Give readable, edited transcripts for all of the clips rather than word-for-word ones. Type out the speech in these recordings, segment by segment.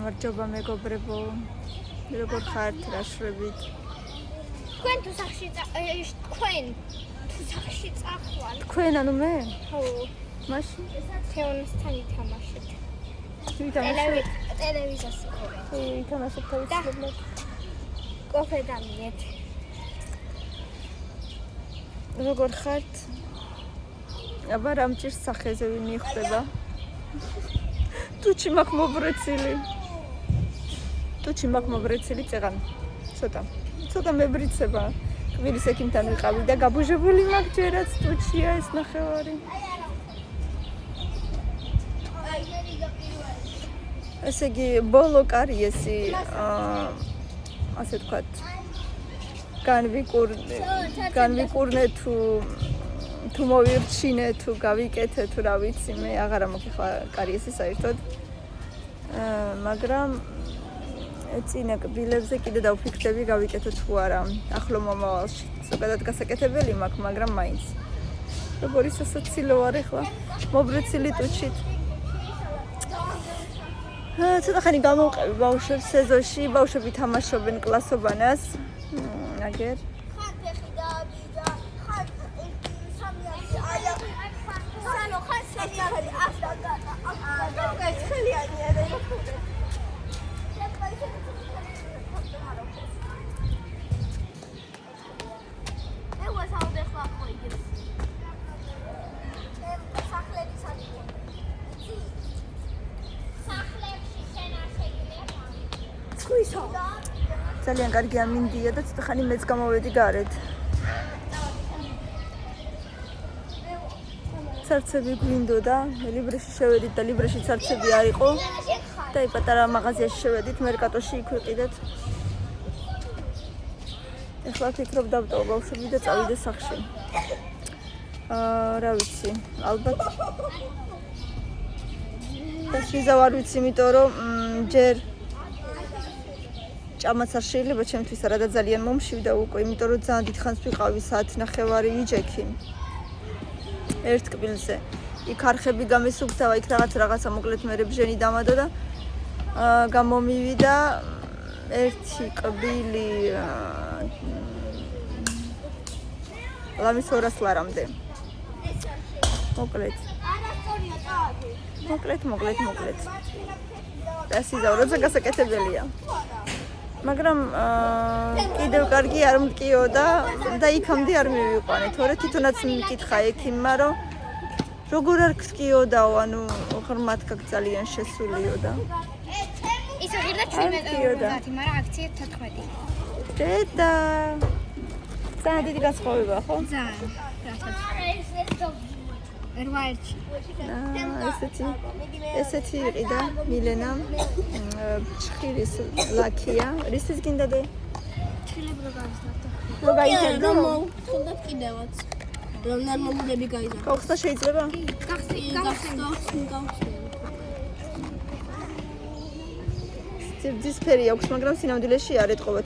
გამარჯობა მეგობრებო. როგორ ხართ, რა შვებით? თქვენ თუ სახში წახვალ. თქვენ ანუ მე? ხო. მაშინ თეონასთან ითამაშეთ. ვითამაშეთ ტელევიზორს იყურე. ვითამაშეთ თავისუფლად. კოფე დამიეთ. როგორ ხართ? აბა რამ ჭირს სახეზე ვინ მიხვდება? თუჩი მაქვს მობრეცილი წეღან. ცოტა მებრიცება. კვირის ექიმთან ვიყავი და გაბუჟებული მაქვს ჯერაც თუჩია ეს ნახევარი. ესე იგი ბოლო კარიესი ასე ვთქვათ განვიკურნე თუ მოვირჩინე თუ გავიკეთე თუ რა ვიცი მე აღარა მოგიხვა კარიესი საერთოდ მაგრამ წინა კბილებზე კიდე დავფიქრდები გავიკეთე თუ არა ახლო მომავალში ზოგადად გასაკეთებელი მაქვს მაგრამ მაინც როგორი სასაცილო არ ახლა მობრეცილი ტუჩით ცოტა ხანი გამოვყევი ბავშვებს სეზონში ბავშვები თამაშობენ კლასობანას აგერ ძალიან კარგი ამინდია და ცოტა ხანი მეც გამოვედი გარეთ. სარცები გვინდოდა, ლიბრეში შევედით და ლიბრეში სარცები არ იყო. და პატარა მაღაზიაში შევედით, მერკატოში იქ ვიყიდეთ. ეხლა ფიქრობ დავტოვო ბავშვები და წავიდე სახლში. რა ვიცი, ალბათ და შეზავ არ ვიცი, იმიტომ რომ ჯერ ჭამაც არ შეიძლება ჩემთვის არა და ძალიან მომშივდა უკვე, იმიტომ რომ ძალიან დიდხანს ვიყავი საათნახევარი ვიჯექი. ერთ კბილზე. იქ არხები გამესუფთავა, იქ რაღაცა მოკლედ მე ბჟენი დამადო და გამომივიდა ერთი კბილი ლამის 200 ლარამდე. მოკლედ. დასიზავ, როცა გასაკეთებელია. მაგრამ კიდევ კარგი არ მткиოდა და იქამდე არ მივიყვანე, თორე თვითონაც მიკითხა ექიმმა, რომ როგორ არ გткиოდაო, ანუ ღრმად გაკ ძალიან შესულიო და ის ღირდა 17 მაგრამ აქცია 14. დედა ძალიან დიდი განსხვავება, ხო? ძალიან. ერვაერჩი. ესეთი იყიდა მილენა ჭხირის ლაქია. რისთვის გინდა დე? ჭხილები რო გავიზარდა. რო გაიზარდა? ხონდათ კიდევაც. რომ ნორმალურები გაიზარდა. გახსნა შეიძლება? ძისფერი აქვს, მაგრამ სინამდვილეში არ ეთყობა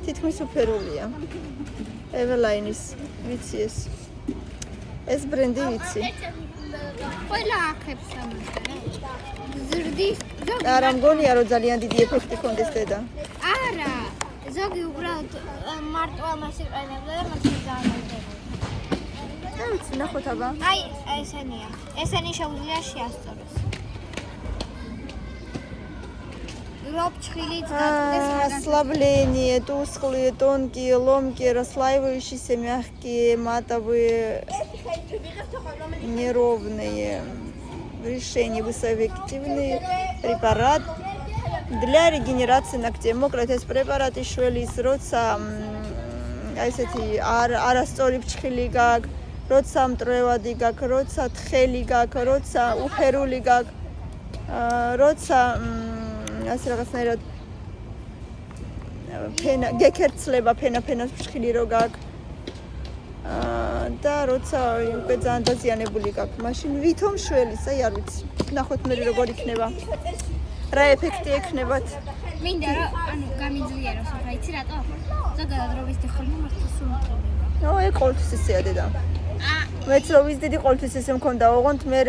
თითქმის უფერულია. Everline's ვიცი ეს. ეს ბრენდი ვიცი. ყველა აქებს ამასაა. ზრდის არა მგონია რომ ძალიან დიდი ეფექტი ქონდეს დედა. არა, ზოგი უბრალოდ მარტო ამას იყენებდა და მას ძალიან და ვიცი ნახოთ აბა. აი, ესენია. ესენი შეუძლია შეასწოროს. Робчхилить Расслабление, тусклые, тонкие, ломкие, расслаивающиеся, мягкие, матовые, неровные. Решение высокоэффективный препарат для регенерации ногтей. Моклет ეს პრეპარატი შველის, როცა ესეთი არასწორი ფჩხილი გაქვს, როცა მტრევადი გაქვს, როცა თხელი გაქვს, როცა უფერული გაქვს, როცა ასე რაღაცნაირად ფენა გეკერცლება ფენას ფშხილი რო გაქვს და როცა უკვე ძალიან დაზიანებული გაქვს მაშინ ვითომ შველის აი არ ვიცი ნახოთ მე როგორ იქნება რა ეფექტი ექნებათ მინდა რომ ანუ გამიძლიეროს რა იცი რატო ზოგადად რო ვიზდი ხოლმე მართლა სულ მტრდება ო ეგ ყოველთვის ისეა დედა მეც რო ვიზდი ყოველთვის ესე მქონდა ოღონდ მე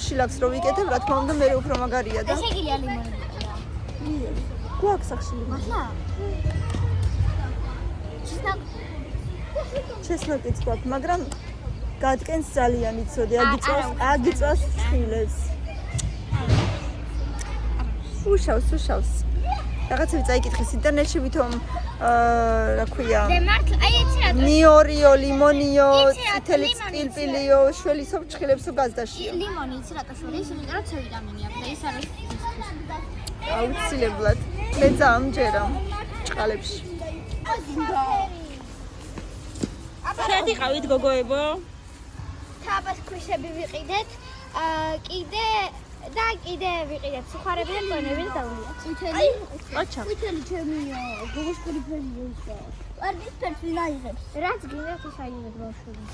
შილაკს რო ვიკეთებ, რა თქმა უნდა, მე უფრო მაგარია და ესე იგი ლიმონი. გვაქვს სახში ლიმონი. მართლა? ჩესნაკ. ჩესნოკიც გვაქვს, მაგრამ გადგენს ძალიან იცოდი, აგიწვას ცხილებს. უშავს. რაღაცები წაიკითხეს ინტერნეტში ვითომ რა ქვია მე მართლა აი ეცი რატო ნიორიო, ლიმონიო, წითელი წყილპილიო, შველი სოფჭხილებს გაზდაშია. ლიმონი იცი რატო შორის, იმიტომ რომ C ვიტამინი აქვს და ის არის აუცილებლად. მე წამჯერა ჭყალებში. შედიყავით გოგოებო? თაბას ქვიშები ვიყიდეთ. კიდე ვიყიდეთ სუხარები და წონები და დავუვიათ. წითელი? აჩა. წითელი ჩემია. გოგოს ფერია ისა. ვარდის ფერს ვინ აიღებს? რაც გინდათ ის აიღეთ ბავშვები.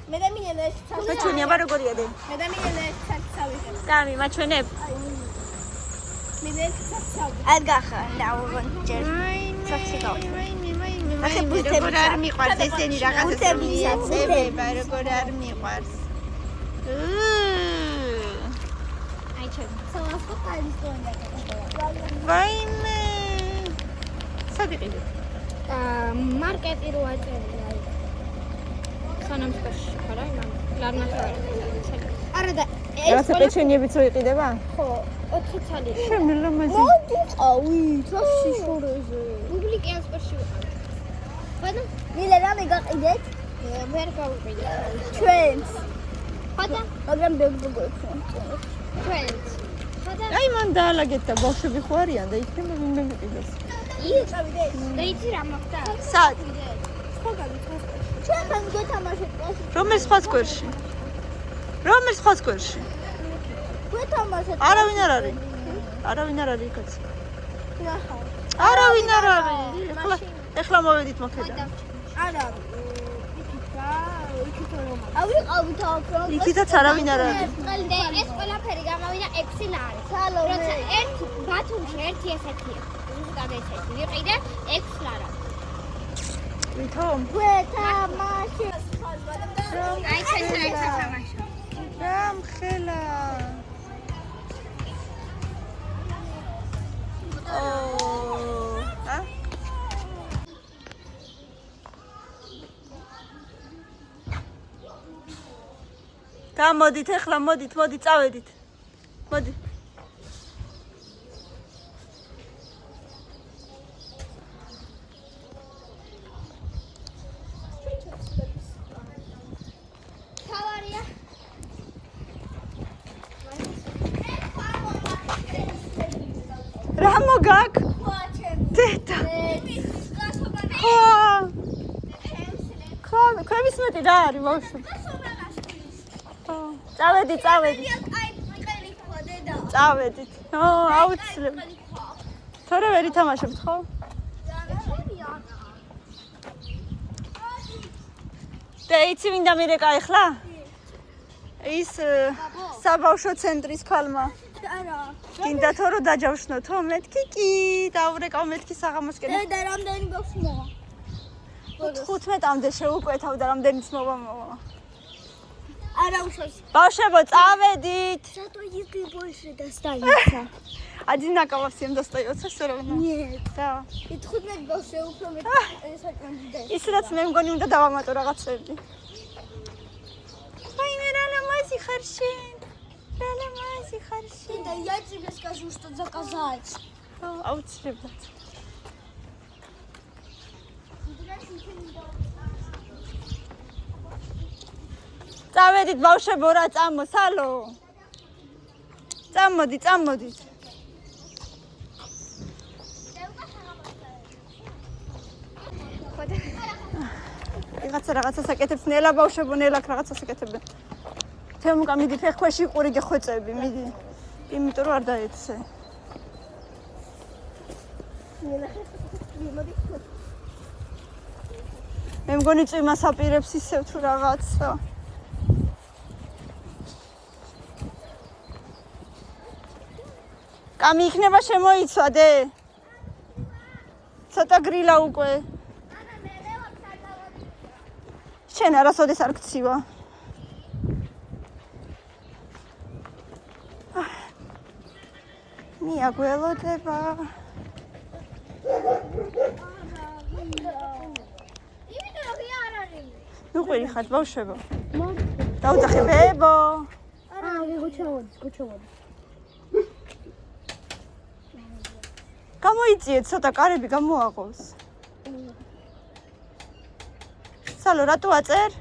მე და მინელა ეს ცალ. გაჩვენი აბა როგორია დე? მე და მინელა ეს ცალ. გამი მაჩვენებ. მე და ეს ცალ. აგახა დავუვიათ. საქსი გავა. ახე ბუთები არ მიყვარს ესენი რაღაცა მიეწება, როგორ არ მიყვარს. აი ჩემ. სალასკო კალის ტონია. ვაიმე. სადიყიდეთ? მარკეტი რო აწერია აი. სანამსკოში ხარა იმან. ლარნახევარი. არა და რაღაცა პეჩენიებიც რო იყიდება? ხო, 4 ცალი. შემი ლამაზი. მოვიყავი, თასში შორეზე. პუბლიკიან სპორტში ვიყავ. ხოდა მილე რამე გაყიდეთ? ვერ გავუყიდე. ჩვენს. ხოდა მაგრამ ბეგბოგებს. ჩვენც. ხოდა აი მან დაალაგეთ და ბავშვები ხო არიან და იქნება ვინმე მიყიდეს. იყავიდეთ. და იცი რა მოხდა? სად? ჩვენთან გვეთამაშეთ კლასში. რომელ სხვა სკვერში? რომელ სხვა სკვერში? გვეთამაშეთ. არავინ არ არის. არავინ არ არის იქაც. ნახავ. არავინ არ არის. ეხლა მოვედით მოხედა. არა. იქით რომ. ავიყავით აქ რომ. იქითაც არავინ არ არის. და ეს ყველაფერი გამოვიდა 6 ლარი. სალომე. როცა ერთი ბათუმში ერთი ესეთია. ზუსტად ესეთი. ვიყიდე 6 ლარი. ვითომ? გვეთამაშეთ. აი შეიძლება ეთამაშო. გამხელა. ა? გამოდით ეხლა, მოდით, წავედით. მოდი. თავარია. რა მოგაკ? დედა. ხო. ქვების მეტი რა არის ბავშვი? წავედით. წავედით. აუცილებლად. თორე ვერ ითამაშებთ, ხო? და იცი ვინდა მირეკა ეხლა? ის საბავშვო ცენტრის ქალმა. არა. გინდა თო რომ დაჯავშნოთო? მეთქი კი, დავრეკავ მეთქი საღამოსკენ. და რამდენი ბოქს მოვა? 15-მდე შეუკვეთავ და რამდენიც მოვა. არა უშავს. ბავშვებო, წავედით. Зато если больше достанется. Одинаково всем достается всё равно. Нет. Да. И 15 ბავშვი უფრო მეტი საკონდიდე. ისედაც მე მგონი უნდა დავამატო რაღაცები. ვაიმე რა ლამაზი ხარ შენ. რა ლამაზი ხარ შენ. Да я тебе скажу, что заказать. აუცილებლად. წავედით ბავშვებო რა წამოსალო. წამოდით. რაღაცას აკეთებს ნელა ბავშვებო, ნელაკ რაღაცას აკეთებენ. თემუკა მიდი ფეხქვეში ყური გეხვეწები, მიდი. იმიტომ რომ არ დაეცე. მე მგონი წვიმას აპირებს ისევ თუ რაღაცა. კამი იქნება შემოიცვადე. ცოტა გრილა უკვე. შენ არასოდეს არ გცივა. მია გველოდება. იმიტომ რომ არ არის. ნუ ყვირი ხარ ბავშვებო. დაუძახე ბებო. გუჩავოდი. გამოიწიეთ ცოტა კარები გამოაღოს. სალო რატო აწერ?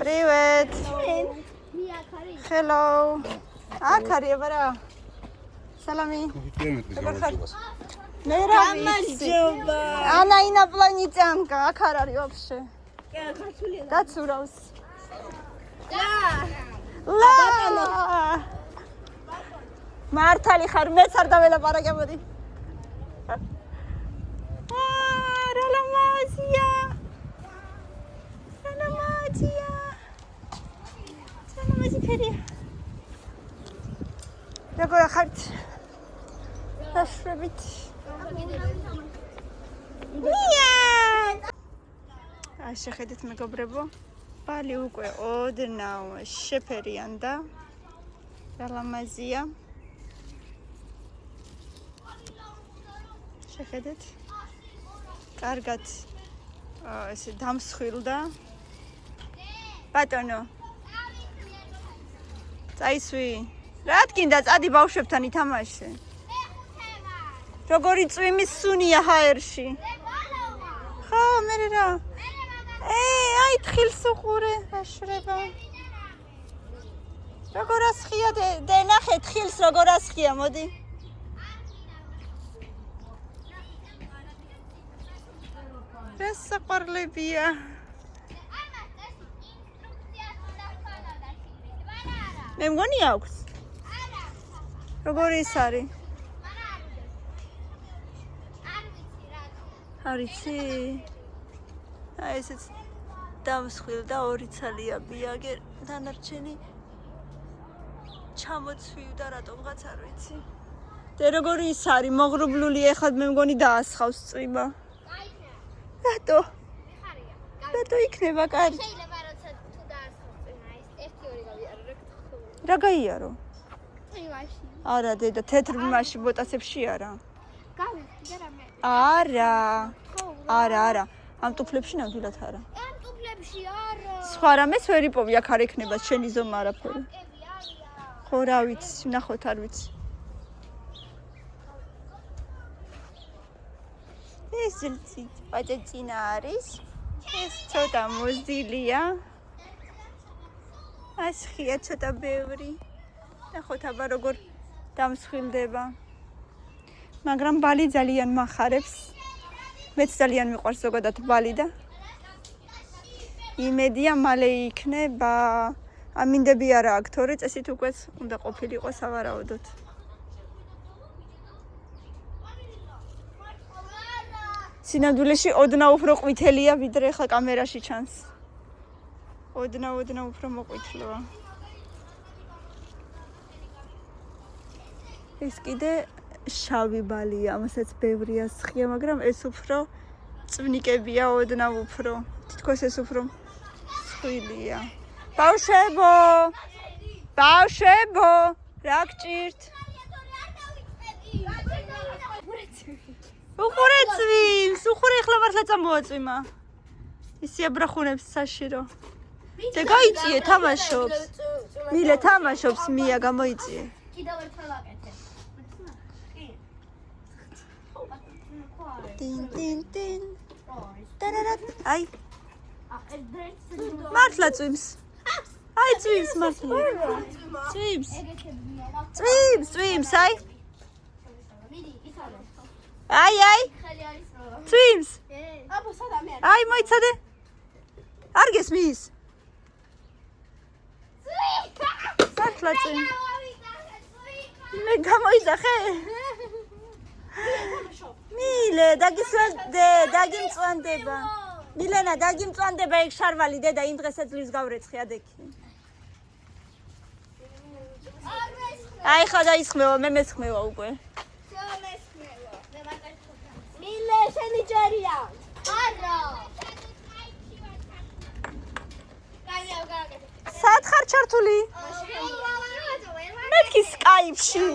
Привет. Hello. აქ არის აბარა. სალამი. მე რა ვიცი. ანა ინაპლანეტიანკა აქ არ არის вообще. დაცურავს. ლა. მართალი ხარ მეც არ დაველაპარაკებოდი. რა ლამაზია. ლამაზია. ლამაზი ფერია. როგორ ხართ? დაშვებით. მია. შეხედეთ მეგობრებო. ბალი უკვე ოდნავ შეფერიანდა. რა ლამაზია. შეხედეთ. კარგად ესე დამსხვილდა. ბატონო. წაისვი. რა თქინდა წადი ბავშვებთან ითამაშე. როგორი წვიმის სუნია ჰაერში. ხო, მე რა. აი თხილს უყურე, აშრება. როგორ ასხია დე ნახე თხილს როგორ ასხია, მოდი. რა საყვარლებია. მე მგონი აქვს. როგორი ის არის? არიცი. აი ესეც დამსხვილდა ორი ცალია ბიაგე დანარჩენი ჩამოცვივდა რატომღაც არ ვიცი. და როგორი ის არის მოღრუბლული ეხლა მე მგონი დაასხავს წვიმა. რატო? რატო იქნება კარი? შეიძლება როცა თუ დაასხავს წვიმა ის 1-2 გავიარო რა გთხოვ. რა გაიარო? წვიმაში. არა დედა თეთრ ბმაში ბოტასებში არა. გავიხდი რამე. არა. არა. ამ ტუფლებში ნამდვილად არა. ამ ტუფლებში არა. სხვა რამეს ვერ იპოვი აქ არ ექნება შენი ზომა არაფერი. ები არია. ხო რა ვიცი, ნახოთ არ ვიცი. ეს ძილცი პაჭეჭინა არის. ეს ცოტა მოზდილია. ასხია ცოტა ბევრი. ნახოთ აბა როგორ დამსხვილდება. მაგრამ ბალი ძალიან მახარებს. მეც ძალიან მიყვარს ზოგადად ბალი და იმედია მალე იქნება. ამინდები არა აქვს, თორე წესით უკვე უნდა ყოფილიყო სავარაუდოდ. სინამდვილეში ოდნავ უფრო ყვითელია ვიდრე ხა კამერაში ჩანს. ოდნავ უფრო მოყვითლოა. ეს კიდე შავი ბალია, ამასაც ბევრი ასხია, მაგრამ ეს უფრო წვნიკებია ოდნავ უფრო. თითქოს ეს უფრო სხვილია. ბავშვებო! ბავშვებო! რა გჭირთ? უყურე წვიმს, უყურე ახლა მართლა წამოაწვიმა. ისი აბრახუნებს საშირო. და გაიწიე თამაშობს. მილე თამაშობს, მია გამოიწიე. კიდევ ერთხელ აკეთე. ტინ. დარარატ. აი. მართლა წვიმს. აი წვიმს მართლა. წვიმს. წვიმს, აი. აი. წვიმს. აბა სადამე. აი მოიცადე. არ გესმის? მართლა წვიმს. მე გამოიძახე? მილე, დაგიმწვანდება. მილენა, დაგიმწვანდება ეგ შარვალი დედა იმ დღესაც ძლივს გავრეცხი ადექი. აი ხა დაისხმევა, მე მესხმევა უკვე. მილე, შენი ჯერია. არა. კაინია გავაკეთე. სად ხარ ჩართული? მეთქი სკაიპში.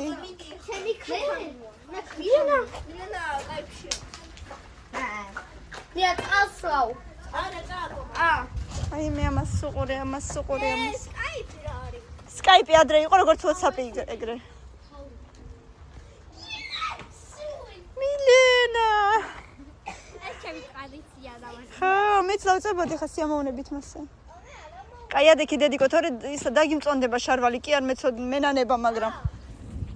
აი მე ამას უყურე. სკაიპი ადრე იყო როგორც WhatsApp-ი ეგრე. მილენა. ხა, მეც დავწებოდი ხა სიამოვნებით მასე. კაი ადექი დედიკო, თორე ისა დაგიმწონდება შარვალი, კი არ მენანება, მაგრამ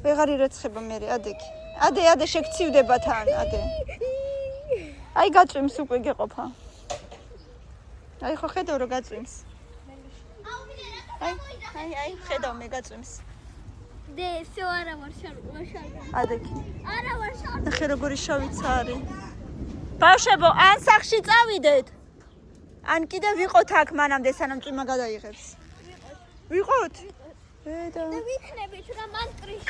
ვეღარ ირეცხება მე ადექი. ადე შეგცივდება თან, ადე. აი გაწვიმს უკვე გეყოფა. აი ხო ხედავ რომ გაწვიმს. აი ხედავ მე გაწვიმს. დე всё არა ვარ შარვა. ადექი. არა ვარ შარვა. ნახე როგორი შავიც არის. ბავშვებო, ან სახში წავიდეთ. ან კიდე ვიყოთ აქ მანამდე სანამ წვიმა გადაიღებს. ვიყოთ? და ვიქნებით რა მანტრიში.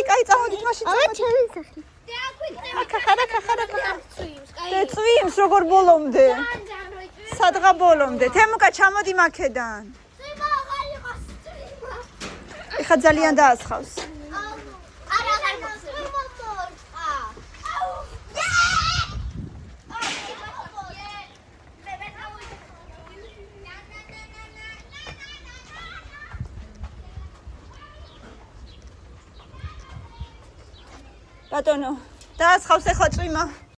კაი, წამოდით მაშინ წამოდით. ჩემი სახლი. და აქ ვიქნებით. ხარა. წვიმს, და წვიმს როგორ ბოლომდე. კაი. სადღა ბოლომდე. თემუკა ჩამოდი მაქედან. წვიმა აღარ იყოს, წვიმა. ეხა ძალიან დაასხავს. არა წვიმა მორწყა. ბატონო, დაასხავს ეხლა წვიმა.